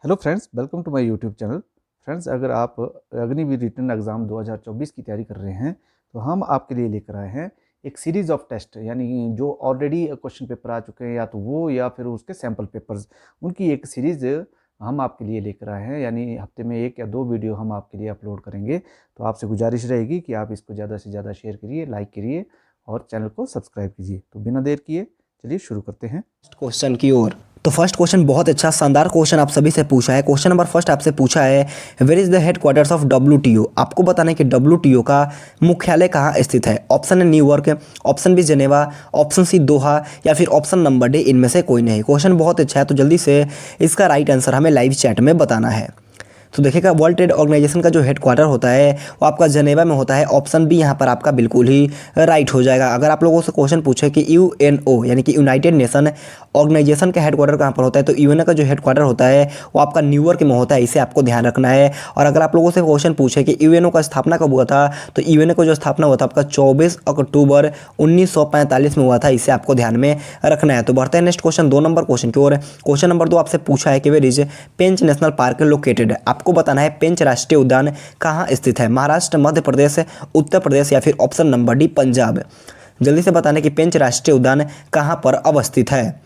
Hello friends, welcome to my YouTube channel. Friends, अगर आप Agniveer written exam 2024 की तैयारी कर रहे हैं तो हम आपके लिए लेकर आए हैं एक सीरीज़ ऑफ टेस्ट, यानी जो ऑलरेडी क्वेश्चन पेपर आ चुके हैं या तो वो या फिर उसके सैम्पल पेपर्स, उनकी एक सीरीज़ हम आपके लिए लेकर आए हैं। यानी हफ्ते में 1 या 2 वीडियो हम आपके लिए अपलोड करेंगे। तो आपसे गुजारिश रहेगी कि आप इसको ज़्यादा से ज़्यादा शेयर करिए, लाइक करिए और चैनल को सब्सक्राइब कीजिए। तो बिना देर किए चलिए शुरू करते हैं क्वेश्चन की ओर। तो फर्स्ट क्वेश्चन बहुत अच्छा शानदार क्वेश्चन आप सभी से पूछा है। क्वेश्चन नंबर फर्स्ट आपसे पूछा है, where is the headquarters of WTO। आपको बताना है कि WTO का मुख्यालय कहाँ स्थित है। ऑप्शन है New York, option B Geneva, option C Doha या फिर ऑप्शन नंबर डी इनमें से कोई नहीं। क्वेश्चन बहुत अच्छा है, तो जल्दी से इसका राइट आंसर हमें लाइव चैट में बताना है। तो देखिएगा, वर्ल्ड ट्रेड ऑर्गेनाइजेशन का जो हेडक्वार्टर होता है वो आपका जनेवा में होता है। ऑप्शन बी यहाँ पर आपका बिल्कुल ही राइट हो जाएगा। अगर आप लोगों से क्वेश्चन पूछे कि UNO यानी कि यूनाइटेड नेशन ऑर्गेनाइजेशन का हेडक्वार्टर कहाँ पर होता है, तो UN का जो हेडक्वार्टर होता है वो आपका न्यूयॉर्क में होता है। इसे आपको ध्यान रखना है। और अगर आप लोगों से क्वेश्चन पूछे कि UNO का स्थापना कब हुआ था, तो UNO का जो स्थापना हुआ था आपका 24 अक्टूबर 1945 में हुआ था। इसे आपको ध्यान में रखना है। तो बढ़ते हैं नेक्स्ट क्वेश्चन 2 नंबर क्वेश्चन की ओर। क्वेश्चन नंबर 2 आपसे पूछा है कि where is Pench national park located. आपको बताना है पेंच राष्ट्रीय उद्यान कहाँ स्थित है। महाराष्ट्र, मध्य प्रदेश, उत्तर प्रदेश या फिर ऑप्शन नंबर डी पंजाब। जल्दी से बताना कि पेंच राष्ट्रीय उद्यान कहाँ पर अवस्थित है।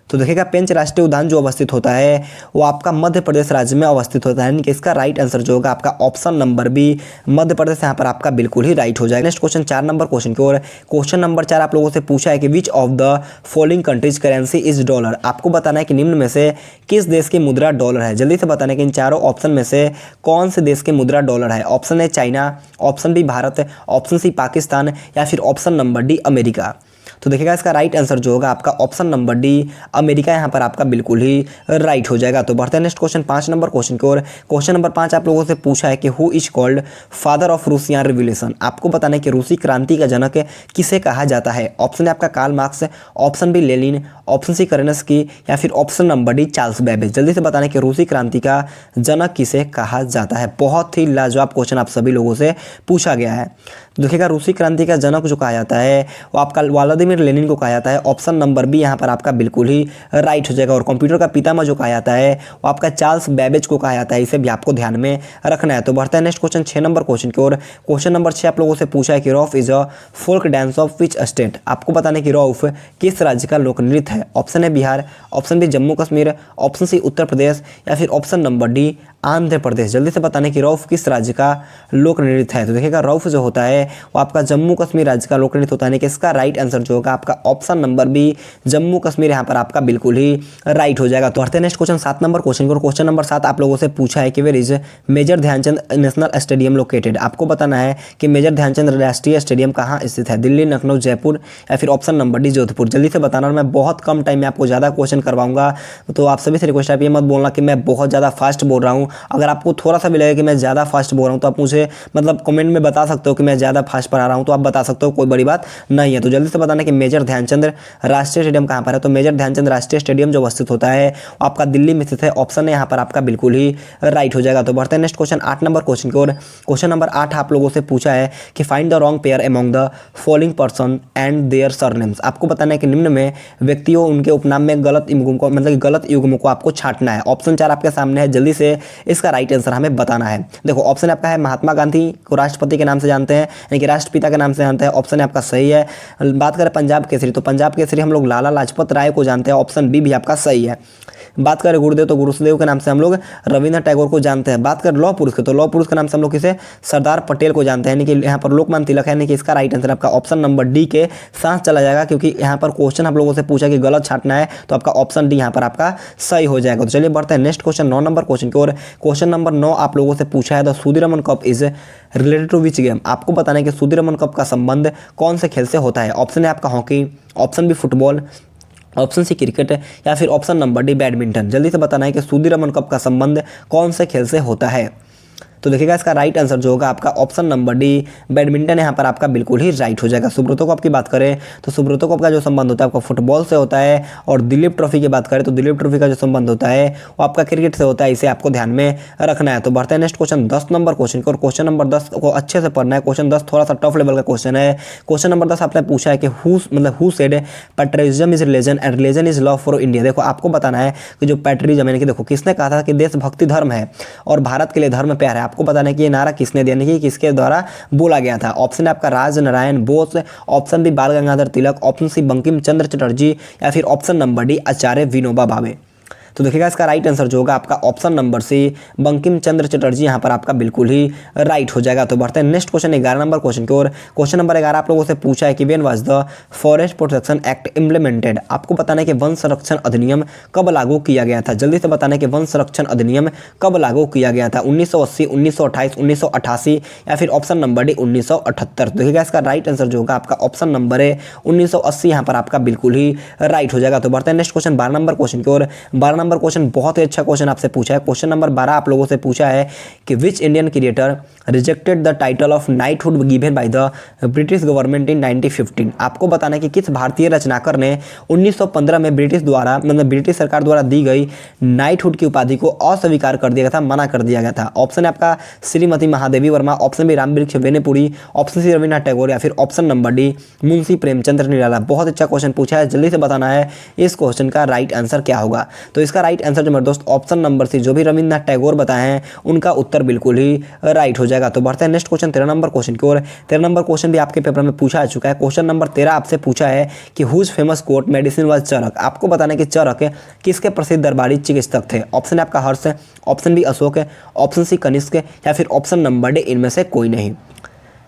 तो देखिएगा, पेंच राष्ट्रीय उद्यान जो अवस्थित होता है वो आपका मध्य प्रदेश राज्य में अवस्थित होता है। यानी कि इसका राइट आंसर जो होगा आपका option number B Madhya Pradesh यहाँ पर आपका बिल्कुल ही राइट हो जाएगा। नेक्स्ट क्वेश्चन 4 नंबर क्वेश्चन की ओर। क्वेश्चन नंबर 4 आप लोगों से पूछा है कि which of the following countries currency is dollar. आपको बताना है कि निम्न में से किस देश की मुद्रा डॉलर है। जल्दी से बताना है कि इन चारों ऑप्शन में से कौन से देश की मुद्रा डॉलर है। Option A China, option B Bharat, option C Pakistan या फिर ऑप्शन नंबर डी अमेरिका। तो देखिएगा, इसका राइट आंसर जो होगा आपका ऑप्शन नंबर डी अमेरिका यहाँ पर आपका बिल्कुल ही राइट हो जाएगा। तो बढ़ते हैं नेक्स्ट क्वेश्चन 5 नंबर क्वेश्चन की ओर। क्वेश्चन नंबर 5 आप लोगों से पूछा है कि who is called father of Russian revolution. आपको बताना है कि रूसी क्रांति का जनक किसे कहा जाता है। ऑप्शन है आपका Karl Marx, option B Lenin, option C Kerensky या फिर option number D Charles Babbage. जल्दी से बताना है कि रूसी क्रांति का जनक किसे कहा जाता है। बहुत ही लाजवाब क्वेश्चन आप सभी लोगों से पूछा गया है। तो देखिएगा, रूसी क्रांति का जनक जो कहा जाता है वो आपका व्लादिमीर लेनिन को कहा जाता है। ऑप्शन नंबर बी यहाँ पर आपका बिल्कुल ही राइट हो जाएगा। और कंप्यूटर का पितामह जो कहा जाता है वो आपका चार्ल्स बेबेज को कहा जाता है। इसे भी आपको ध्यान में रखना है। तो बढ़ते हैं नेक्स्ट क्वेश्चन 6 नंबर क्वेश्चन की ओर। क्वेश्चन नंबर 6 आप लोगों से पूछा है कि rough is a folk dance of which state. आपको बताना है कि रॉफ किस राज्य का लोक नृत्य है। ऑप्शन है Bihar, option B Jammu Kashmir, option C Uttar Pradesh या फिर option number D Andhra Pradesh. जल्दी से बताने कि रौफ किस राज्य का लोक नृत्य है। तो देखिएगा, रौफ जो होता है वो आपका जम्मू कश्मीर राज्य का लोक नृत्य होता है। कि इसका राइट आंसर जो होगा आपका option number B Jammu Kashmir यहाँ पर आपका बिल्कुल ही राइट हो जाएगा। तो बढ़ते हैं नेक्स्ट क्वेश्चन 7 नंबर क्वेश्चन को। क्वेश्चन नंबर 7 आप लोगों से पूछा है कि where is major Dhyanchand national stadium located. आपको बताना है कि मेजर ध्यानचंद राष्ट्रीय स्टेडियम कहाँ स्थित है। दिल्ली, लखनऊ, जयपुर या फिर ऑप्शन नंबर डी जोधपुर। जल्दी से बताना। और मैं बहुत कम टाइम में आपको ज़्यादा क्वेश्चन करवाऊंगा, तो आप सभी से रिक्वेस्ट है, आप ये मत बोलना कि मैं बहुत ज़्यादा फास्ट बोल रहा हूँ। अगर आपको थोड़ा सा भी लगे कि मैं ज़्यादा फास्ट बोल रहा हूँ तो आप मुझे मतलब कमेंट में बता सकते हो कि मैं ज़्यादा फास्ट पढ़ा रहा हूँ, तो आप बता सकते हो, कोई बड़ी बात नहीं है। तो जल्दी से बताना कि मेजर ध्यानचंद राष्ट्रीय स्टेडियम कहाँ पर है। तो मेजर ध्यानचंद राष्ट्रीय स्टेडियम जो अवस्थित होता है वो आपका दिल्ली में स्थित है। ऑप्शन है यहाँ पर आपका बिल्कुल ही राइट हो जाएगा। तो बढ़ते हैं नेक्स्ट क्वेश्चन 8 नंबर क्वेश्चन की ओर। क्वेश्चन नंबर 8 आप लोगों से पूछा है कि find the wrong pair among the following person and their surnames. आपको बताना है कि निम्न में व्यक्तियों उनके उपनाम में गलत युग्म को मतलब गलत युग्म को आपको छांटना है। ऑप्शन 4 आपके सामने है। जल्दी से इसका राइट आंसर हमें बताना है। देखो, ऑप्शन आपका है महात्मा गांधी को राष्ट्रपति के नाम से जानते हैं, यानी कि राष्ट्रपिता के नाम से जानते हैं। ऑप्शन आपका सही है। बात करें पंजाब केसरी, तो पंजाब केसरी हम लोग लाला लाजपत राय को जानते हैं। ऑप्शन बी भी आपका सही है। बात करें गुरुदेव, तो गुरुदेव के नाम से हम लोग रविंद्रनाथ टैगोर को जानते हैं। बात करें लौह पुरुष के, तो लौह पुरुष के नाम से हम लोग किसे सरदार पटेल को जानते हैं। यानी कि यहाँ पर लोकमान्य तिलक है। यानी कि इसका राइट आंसर आपका ऑप्शन नंबर डी के साथ चला जाएगा, क्योंकि यहाँ पर क्वेश्चन आप लोगों से पूछा कि गलत छांटना है, तो आपका ऑप्शन डी यहाँ पर आपका सही हो जाएगा। तो चलिए बढ़ते हैं नेक्स्ट क्वेश्चन 9 नंबर क्वेश्चन की ओर। क्वेश्चन नंबर 9 आप लोगों से पूछा है the Sudirman cup is related to which game. आपको बताना है कि सुदीरमन कप का संबंध कौन से खेल से होता है। ऑप्शन है आपका hockey, option B football, option C cricket या फिर ऑप्शन नंबर डी बैडमिंटन। जल्दी से बताना है कि सुदीरमन कप का संबंध कौन से खेल से होता है। तो देखिएगा इसका राइट आंसर जो होगा आपका ऑप्शन नंबर डी बैडमिंटन यहाँ पर आपका बिल्कुल ही राइट हो जाएगा। सुब्रतो कप की बात करें तो सुब्रतो कप का जो संबंध होता है आपका फुटबॉल से होता है, और दिलीप ट्रॉफी की बात करें तो दिलीप ट्रॉफी का जो संबंध होता है वो आपका क्रिकेट से होता है। इसे आपको ध्यान में रखना है। तो बढ़ते हैं नेक्स्ट क्वेश्चन 10 नंबर क्वेश्चन को, और क्वेश्चन नंबर 10 को अच्छे से पढ़ना है। क्वेश्चन 10 थोड़ा सा टफ लेवल का क्वेश्चन है। क्वेश्चन नंबर 10 आपने पूछा है कि who said patriotism is religion and religion is love for India. देखो आपको बताना है कि जो पैट्रियटिज्म यानी कि देखो किसने कहा था कि देशभक्ति धर्म है और भारत के लिए धर्म प्यार है, आपको बताना है कि ये नारा किसने दिया, यानी कि किसके द्वारा बोला गया था। ऑप्शन है आपका राज नारायण बोस, ऑप्शन बी बाल गंगाधर तिलक, ऑप्शन सी बंकिम चंद्र चटर्जी, या फिर ऑप्शन नंबर डी आचार्य विनोबा भावे। तो देखिएगा इसका राइट आंसर जो होगा आपका ऑप्शन नंबर सी बंकिम चंद्र चटर्जी यहाँ पर आपका बिल्कुल ही राइट हो जाएगा। तो बढ़ते हैं नेक्स्ट क्वेश्चन 11 नंबर क्वेश्चन की ओर। क्वेश्चन नंबर 11 आप लोगों से पूछा है कि when was the forest protection act implemented. आपको बताना है कि वन संरक्षण अधिनियम कब लागू किया गया था। जल्दी से बताना है कि वन संरक्षण अधिनियम कब लागू किया गया था, 1980, 1928, 1988 या फिर ऑप्शन नंबर डी 1978। तो देखिएगा इसका राइट आंसर जो होगा आपका ऑप्शन नंबर है 1980 यहाँ पर आपका बिल्कुल ही राइट हो जाएगा। तो बढ़ते हैं नेक्स्ट क्वेश्चन 12 नंबर क्वेश्चन की ओर। 12 नंबर क्वेश्चन बहुत ही अच्छा क्वेश्चन आपसे पूछा है। क्वेश्चन नंबर 12 आप लोगों से पूछा है कि which Indian creator rejected the title of knighthood given by the British government in 1915। आपको बताना है कि किस भारतीय रचनाकार ने 1915 में ब्रिटिश द्वारा मतलब ब्रिटिश सरकार द्वारा दी गई नाइटहुड की उपाधि को अस्वीकार कर दिया गया था, मना कर दिया गया था। ऑप्शन है आपका Shrimati Mahadevi Verma, option B Ramvriksh Benipuri, option C Rabindranath Tagore, या फिर option number D Munshi Premchandra Nirala. बहुत अच्छा क्वेश्चन पूछा है, जल्दी से बताना है इस क्वेश्चन का राइट आंसर क्या होगा। तो इसका राइट आंसर जो मेरे दोस्त ऑप्शन नंबर सी जो भी रविन्द्रनाथ टैगोर बताए हैं उनका उत्तर बिल्कुल ही राइट हो जाएगा। तो बढ़ते हैं नेक्स्ट क्वेश्चन 13 नंबर क्वेश्चन की ओर। 13 नंबर क्वेश्चन भी आपके पेपर में पूछा जा चुका है। क्वेश्चन नंबर 13 आपसे पूछा है कि whose famous court medicine was Charak. आपको बताना है कि चरक किसके प्रसिद्ध दरबारी चिकित्सक थे। ऑप्शन है आपका Harsha, option B Ashok, option C Kanishka, या फिर ऑप्शन नंबर डी इनमें से कोई नहीं।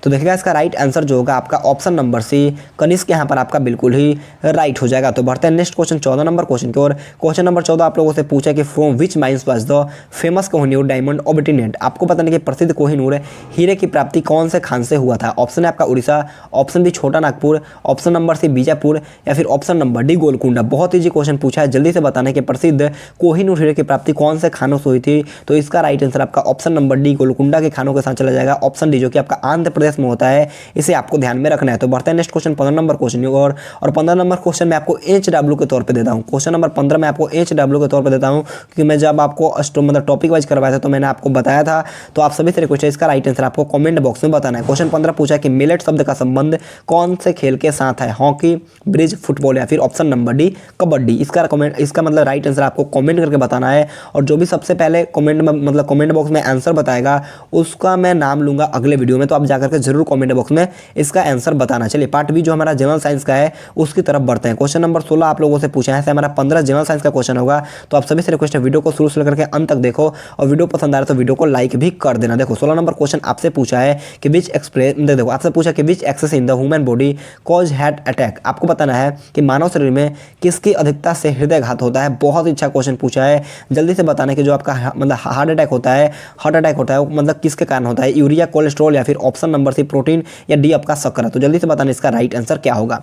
तो देखिएगा इसका राइट आंसर जो होगा आपका ऑप्शन नंबर सी कनिष्क यहाँ पर आपका बिल्कुल ही राइट हो जाएगा। तो बढ़ते हैं नेक्स्ट क्वेश्चन 14 नंबर क्वेश्चन की ओर। क्वेश्चन नंबर 14 आप लोगों से पूछा कि from which mines was the famous Kohinoor diamond obtained. आपको बताना कि प्रसिद्ध कोहिनूर हीरे की प्राप्ति कौन से खान से हुआ था। ऑप्शन है आपका Orissa, option B Chota Nagpur, option number C Bijapur, या फिर ऑप्शन नंबर डी गोलकुंडा। बहुत ईजी क्वेश्चन पूछा है, जल्दी से बताना कि प्रसिद्ध कोहिनूर हीरे की प्राप्ति कौन से खानों से हुई थी। तो इसका राइट आंसर आपका ऑप्शन नंबर डी गोलकुंडा के खानों के साथ चला जाएगा। ऑप्शन डी जो कि आपका आंध्र प्रदेश में होता है, इसे आपको ध्यान में रखना है। तो बढ़ते हैं नेक्स्ट क्वेश्चन 15 नंबर क्वेश्चन और 15 नंबर क्वेश्चन में आपको HW के तौर पे देता हूं। क्वेश्चन नंबर 15 में आपको HW के तौर पे देता हूं क्योंकि मैं जब आपको मतलब टॉपिक वाइज करवाया था तो मैंने आपको बताया था। तो आप सभी से रिक्वेस्ट है इसका राइट आंसर आपको कमेंट बॉक्स में बताना है। क्वेश्चन 15 पूछा कि मिलेट शब्द का संबंध कौन से खेल के साथ है, हॉकी, ब्रिज, फुटबॉल, या फिर ऑप्शन नंबर डी कबड्डी। इसका मतलब राइट आंसर आपको कमेंट करके बताना है, और जो भी सबसे पहले कमेंट में मतलब कमेंट बॉक्स में आंसर बताएगा उसका मैं नाम लूंगा अगले वीडियो में। तो आप जाकर के जरूर कमेंट बॉक्स में इसका आंसर बताना। चलिए पार्ट बी जो हमारा जनरल साइंस का है उसकी तरफ बढ़ते हैं। क्वेश्चन नंबर 16 आप लोगों से पूछा है, हमारा 15 जनरल साइंस का क्वेश्चन होगा। तो आप सभी से रिक्वेस्ट है वीडियो को शुरू से लेकर के अंत तक देखो, और वीडियो पसंद आ रहा है तो वीडियो को लाइक भी कर देना। देखो 16 नंबर क्वेश्चन आपसे पूछा है कि विच एक्सप्रेस देखो आपसे पूछा कि which excess in the human body cause heart attack. आपको बताना है कि मानव शरीर में किसकी अधिकता से हृदयघात होता है। बहुत अच्छा क्वेश्चन पूछा है, जल्दी से बताना कि जो आपका मतलब हार्ट अटैक होता है मतलब किसके कारण होता है, यूरिया, कोलेस्ट्रॉल, या फिर ऑप्शन नंबर सी प्रोटीन, या डी आपका शक्कर। तो जल्दी से बताना इसका राइट आंसर क्या होगा।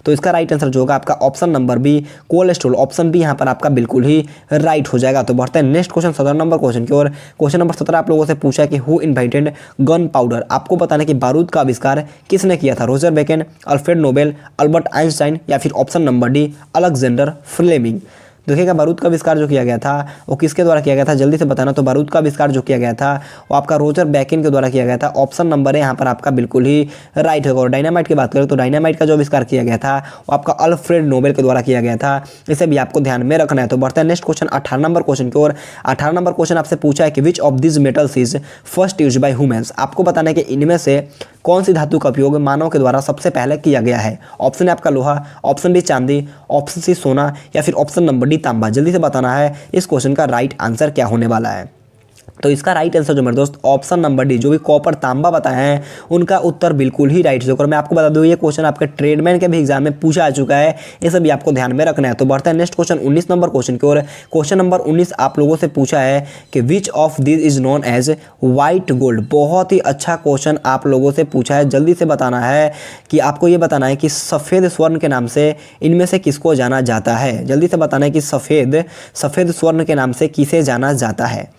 तो इसका राइट आंसर जो होगा आपका option number B cholesterol. Option B यहां पर आपका बिल्कुल ही राइट हो जाएगा। तो बढ़ते हैं नेक्स्ट क्वेश्चन 17 नंबर क्वेश्चन की ओर। क्वेश्चन नंबर 17 आप लोगों से पूछा है कि हु इन्वेंटेड गन पाउडर। आपको बताना है कि बारूद का आविष्कार किसने किया था, Roger Bacon, Alfred Nobel, Albert Einstein, या फिर option number D Alexander Fleming. देखिएगा बारूद का आविष्कार जो किया गया था वो किसके द्वारा किया गया था, जल्दी से बताना। तो बारूद का आविष्कार जो किया गया था वो आपका रोजर बेकन के द्वारा किया गया था। ऑप्शन नंबर है यहाँ पर आपका बिल्कुल ही राइट होगा। और डायनामाइट की बात करें तो डायनामाइट का जो आविष्कार किया गया था वो आपका अल्फ्रेड नोबेल के द्वारा किया गया था। इसे भी आपको ध्यान में रखना है। तो बढ़ते हैं नेक्स्ट क्वेश्चन 18 नंबर क्वेश्चन की ओर। 18 नंबर क्वेश्चन आपसे पूछा है कि which of this metals is first used by humans. आपको बताना है कि इनमें से कौन सी धातु का उपयोग मानव के द्वारा सबसे पहले किया गया है। ऑप्शन है आपका लोहा, ऑप्शन बी चांदी, ऑप्शन सी सोना, या फिर ऑप्शन नंबर डी तांबा। जल्दी से बताना है इस क्वेश्चन का राइट आंसर क्या होने वाला है। तो इसका राइट आंसर जो मेरे दोस्त ऑप्शन नंबर डी जो भी कॉपर तांबा बताए हैं उनका उत्तर बिल्कुल ही राइट होगा। मैं आपको बता दूं ये क्वेश्चन आपके ट्रेडमैन के भी एग्जाम में पूछा आ चुका है, ये सब भी आपको ध्यान में रखना है। तो बढ़ते हैं नेक्स्ट क्वेश्चन 19 नंबर क्वेश्चन की ओर। क्वेश्चन नंबर 19 आप लोगों से पूछा है कि which of this is known as white gold. बहुत ही अच्छा क्वेश्चन आप लोगों से पूछा है, जल्दी से बताना है कि आपको ये बताना है कि सफ़ेद स्वर्ण के नाम से इनमें से किसको जाना जाता है। जल्दी से बताना है कि सफ़ेद स्वर्ण के नाम से किसे जाना जाता है।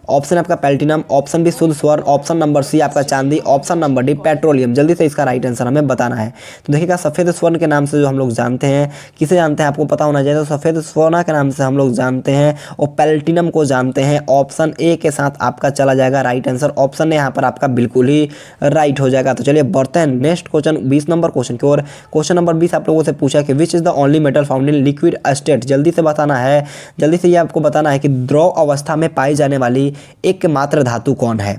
ऑप्शन आपका प्लैटिनम, ऑप्शन बी शुद्ध स्वर्ण, ऑप्शन नंबर सी आपका चांदी, ऑप्शन नंबर डी पेट्रोलियम। जल्दी से इसका राइट आंसर हमें बताना है। तो देखिएगा सफ़ेद स्वर्ण के नाम से जो हम लोग जानते हैं, किसे जानते हैं आपको पता होना चाहिए। तो सफ़ेद स्वर्ण के नाम से हम लोग जानते हैं और प्लैटिनम को जानते हैं। ऑप्शन ए के साथ आपका चला जाएगा राइट आंसर। ऑप्शन ए यहाँ पर आपका बिल्कुल ही राइट हो जाएगा। तो चलिए बढ़ते हैं नेक्स्ट क्वेश्चन 20 नंबर क्वेश्चन की ओर। क्वेश्चन नंबर 20 आप लोगों से पूछा कि which is the only metal found in liquid state. जल्दी से बताना है, जल्दी से ये आपको बताना है कि द्रव अवस्था में पाई जाने वाली एकमात्र धातु कौन है।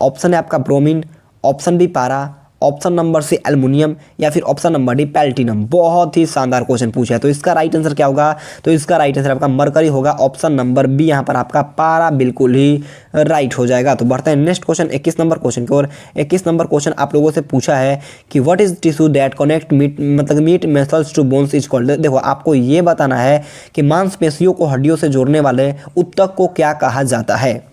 ऑप्शन है आपका ब्रोमीन, ऑप्शन बी पारा, ऑप्शन नंबर सी एल्युमिनियम या फिर ऑप्शन नंबर डी प्लैटिनम। बहुत ही शानदार क्वेश्चन पूछा है। तो इसका राइट आंसर क्या होगा? तो इसका राइट आंसर आपका मरकरी होगा। ऑप्शन नंबर बी यहाँ पर आपका पारा बिल्कुल ही राइट हो जाएगा। तो बढ़ते हैं नेक्स्ट क्वेश्चन 21 नंबर क्वेश्चन की ओर। 21 नंबर क्वेश्चन आप लोगों से पूछा है कि what is tissue that connect meat muscles to bones is called. देखो आपको ये बताना है कि मांसपेशियों को हड्डियों से जोड़ने वाले ऊतक को क्या कहा जाता है।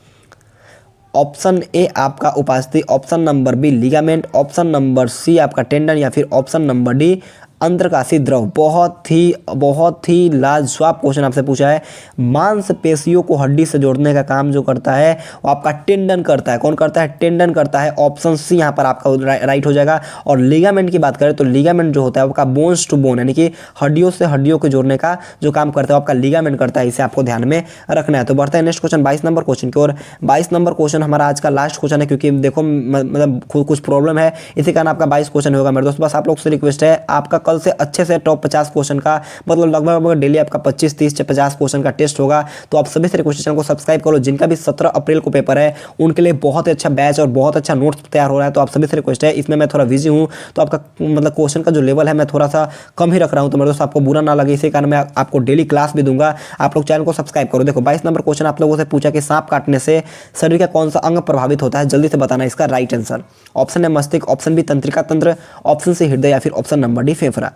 ऑप्शन ए आपका उपास्थि, option number B ligament, option number C आपका टेंडन या फिर ऑप्शन नंबर डी अंतरकाशी द्रव। बहुत ही लाजवाब क्वेश्चन आपसे पूछा है। मांसपेशियों को हड्डी से जोड़ने का काम जो करता है वो आपका टेंडन करता है। कौन करता है? टेंडन करता है। ऑप्शन सी यहाँ पर आपका राइट हो जाएगा। और लिगामेंट की बात करें तो लिगामेंट जो होता है वो आपका बोन्स टू बोन यानी कि हड्डियों से हड्डियों को जोड़ने का जो काम करता है वो आपका लिगामेंट करता है। इसे आपको ध्यान में रखना है। तो बढ़ते हैं नेक्स्ट क्वेश्चन 22 नंबर क्वेश्चन की ओर। 22 नंबर क्वेश्चन हमारा आज का लास्ट क्वेश्चन है, क्योंकि देखो मतलब कुछ प्रॉब्लम है, इसी कारण आपका 22 क्वेश्चन होगा मेरे दोस्त। बस आप लोग से रिक्वेस्ट है, आपका कल से अच्छे से टॉप 50 क्वेश्चन का मतलब लगभग डेली आपका 25, 30 से 50 क्वेश्चन का टेस्ट होगा। तो आप सभी से रिक्वेस्ट चैनल को सब्सक्राइब करो। जिनका भी 17 अप्रैल को पेपर है उनके लिए बहुत ही अच्छा बैच और बहुत अच्छा नोट्स तैयार हो रहा है। तो आप सभी से रिक्वेस्ट है, इसमें मैं थोड़ा बिजी हूँ तो आपका मतलब क्वेश्चन का जो लेवल है मैं थोड़ा सा कम ही रख रहा हूँ। तो मेरे दोस्त आपको बुरा ना लगे, इसी कारण मैं आपको डेली क्लास भी दूंगा। आप लोग चैनल को सब्सक्राइब करो। देखो 22 नंबर क्वेश्चन आप लोगों से पूछा कि सांप काटने से शरीर का कौन सा अंग प्रभावित होता है। जल्दी से बताना इसका राइट आंसर। ऑप्शन है मस्तिष्क, ऑप्शन बी तंत्रिका तंत्र, ऑप्शन सी हृदय या फिर ऑप्शन नंबर डी फेफड़ा।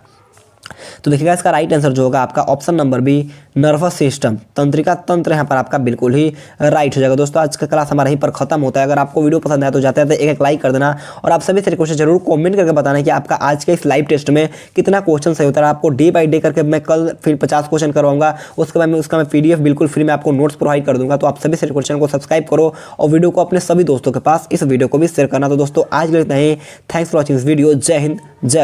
तो देखिएगा इसका राइट आंसर जो होगा आपका option number B nervous system, तंत्रिका तंत्र यहाँ पर आपका बिल्कुल ही राइट हो जाएगा। दोस्तों आज का क्लास हमारा यहीं पर खत्म होता है। अगर आपको वीडियो पसंद आया तो जाते जाते एक लाइक कर देना और आप सभी से रिक्वेस्ट जरूर कमेंट करके बताना कि आपका आज के इस लाइव टेस्ट में कितना क्वेश्चन सही होता है। आपको डे बाई डे करके मैं कल फिर 50 क्वेश्चन करवाऊंगा, उसके बाद उसका मैं PDF बिल्कुल फ्री में आपको नोट्स प्रोवाइड कर दूंगा। तो आप सभी से रिक्वेस्ट चैनल को सब्सक्राइब करो और वीडियो को अपने सभी दोस्तों के पास इस वीडियो को भी शेयर करना। तो दोस्तों आज के लिए इतना ही। Thanks for watching this video. जय हिंद, जय